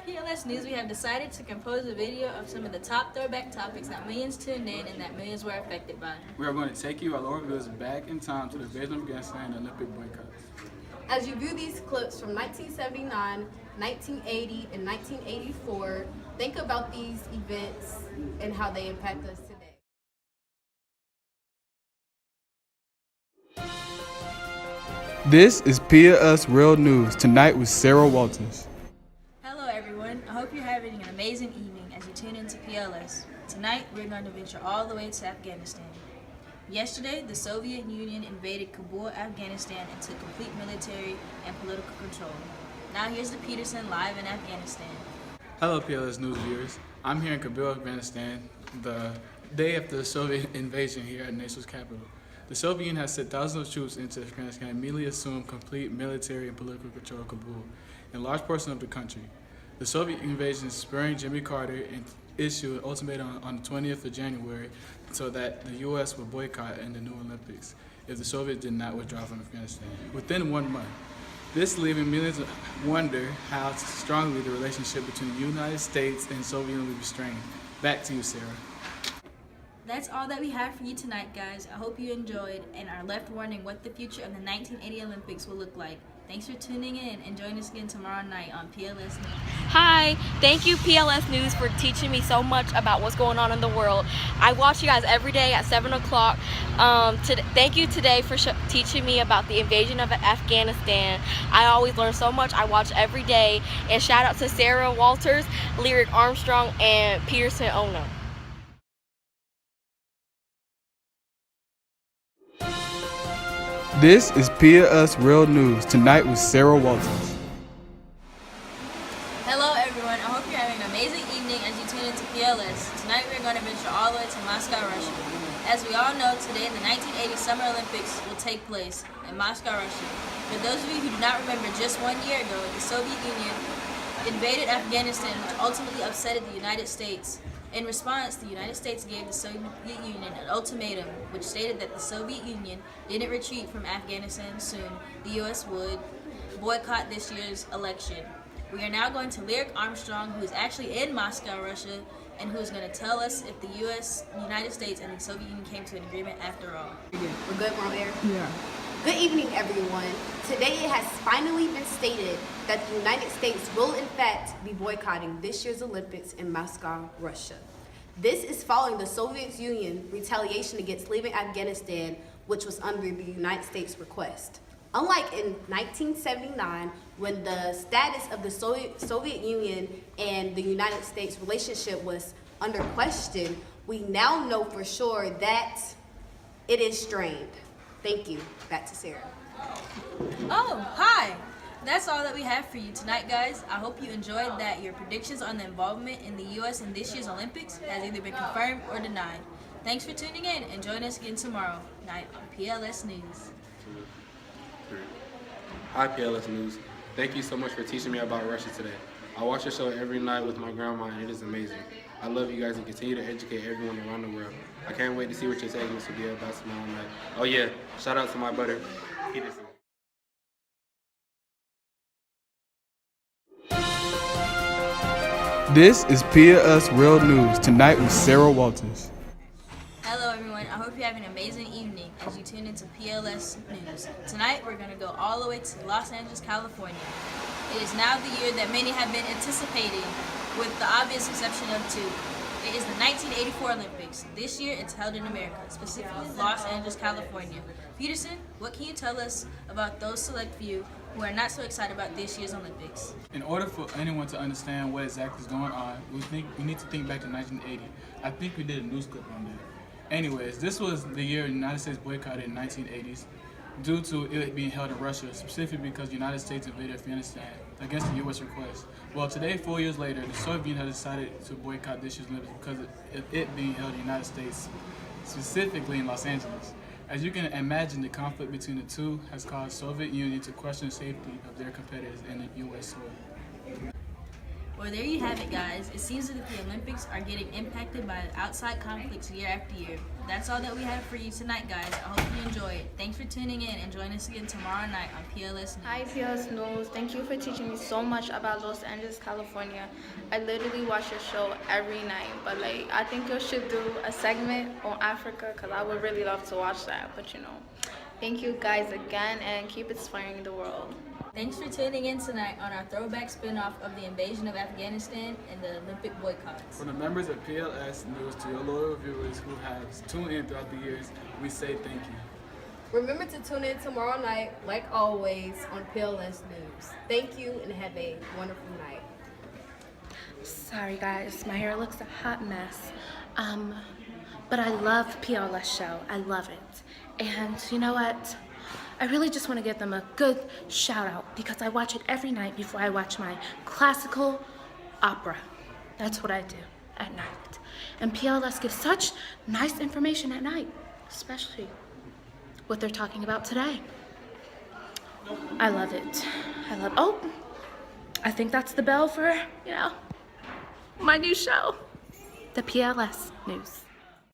PLS News, we have decided to compose a video of some of the top throwback topics that millions tuned in and that millions were affected by. We are going to take you, our Lord viewers, back in time to the invasion of Afghanistan and Olympic boycotts. As you view these clips from 1979, 1980, and 1984, think about these events and how they impact us today. This is PLS Real News, tonight with Sarah Walters. Hello everyone, I hope you're having an amazing evening as you tune into PLS. Tonight we're going to venture all the way to Afghanistan. Yesterday, the Soviet Union invaded Kabul, Afghanistan and took complete military and political control. Now here's the Peterson live in Afghanistan. Hello PLS News viewers. I'm here in Kabul, Afghanistan, the day after the Soviet invasion here at NATO's capital. The Soviet Union has sent thousands of troops into Afghanistan and immediately assumed complete military and political control of Kabul and large portions of the country. The Soviet invasion spurring Jimmy Carter and issued an ultimatum on the 20th of January so that the U.S. would boycott in the new Olympics if the Soviets did not withdraw from Afghanistan within 1 month. This leaving millions wonder how strongly the relationship between the United States and Soviet Union will be strained. Back to you, Sarah. That's all that we have for you tonight, guys. I hope you enjoyed and are left wondering what the future of the 1980 Olympics will look like. Thanks for tuning in and join us again tomorrow night on PLS News. Hi, thank you PLS News for teaching me so much about what's going on in the world. I watch you guys every day at 7 o'clock. Thank you today for teaching me about the invasion of Afghanistan. I always learn so much. I watch every day. And shout out to Sarah Walters, Lyric Armstrong, and Peterson Ono. This is PLS Real News, tonight with Sarah Walters. Hello everyone, I hope you're having an amazing evening as you tune into PLS. Tonight we're going to venture all the way to Moscow, Russia. As we all know, today the 1980 Summer Olympics will take place in Moscow, Russia. For those of you who do not remember, just 1 year ago, the Soviet Union invaded Afghanistan, which ultimately upset the United States. In response, the United States gave the Soviet Union an ultimatum which stated that the Soviet Union didn't retreat from Afghanistan soon, the U.S. would boycott this year's election. We are now going to Lyric Armstrong, who is actually in Moscow, Russia, and who is going to tell us if the United States and the Soviet Union came to an agreement after all. We're good, we're there? Yeah. Good evening, everyone. Today it has finally been stated that the United States will in fact be boycotting this year's Olympics in Moscow, Russia. This is following the Soviet Union retaliation against leaving Afghanistan, which was under the United States request. Unlike in 1979, when the status of the Soviet Union and the United States relationship was under question, we now know for sure that it is strained. Thank you. Back to Sarah. Oh, hi! That's all that we have for you tonight, guys. I hope you enjoyed that. Your predictions on the involvement in the U.S. in this year's Olympics has either been confirmed or denied. Thanks for tuning in and join us again tomorrow night on PLS News. Hi PLS News. Thank you so much for teaching me about Russia today. I watch your show every night with my grandma and it is amazing. I love you guys and continue to educate everyone around the world. I can't wait to see what your segments will be about tomorrow night. Oh yeah, shout out to my brother, Peterson. This is PLS Real News, tonight with Sarah Walters. Hello everyone, I hope you're having an amazing evening as you tune into PLS News. Tonight we're going to go all the way to Los Angeles, California. It is now the year that many have been anticipating, with the obvious exception of two. It is the 1984 Olympics. This year it's held in America, specifically Los Angeles, California. Peterson, what can you tell us about those select few who are not so excited about this year's Olympics? In order for anyone to understand what exactly is going on, we need to think back to 1980. I think we did a news clip on that. Anyways, this was the year the United States boycotted in the 1980s due to it being held in Russia, specifically because the United States invaded Afghanistan against the U.S. request. Well, today, 4 years later, the Soviet Union has decided to boycott this year's Olympics because of it being held in the United States, specifically in Los Angeles. As you can imagine, the conflict between the two has caused the Soviet Union to question the safety of their competitors in the U.S. soil. Well, there you have it, guys. It seems that the Olympics are getting impacted by outside conflicts year after year. That's all that we have for you tonight, guys. I hope you enjoy it. Thanks for tuning in and join us again tomorrow night on PLS News. Hi PLS News. Thank you for teaching me so much about Los Angeles, California. I literally watch your show every night, but I think you should do a segment on Africa because I would really love to watch that. But thank you guys again and keep inspiring the world. Thanks for tuning in tonight on our throwback spin-off of the invasion of Afghanistan and the Olympic boycotts. From the members of PLS News to your loyal viewers who have tuned in throughout the years, we say thank you. Remember to tune in tomorrow night, like always, on PLS News. Thank you and have a wonderful night. Sorry guys, my hair looks a hot mess. But I love PLS show. I love it. And you know what? I really just want to give them a good shout out because I watch it every night before I watch my classical opera. That's what I do at night. And PLS gives such nice information at night, especially what they're talking about today. I love it. Oh, I think that's the bell for, my new show, the PLS News.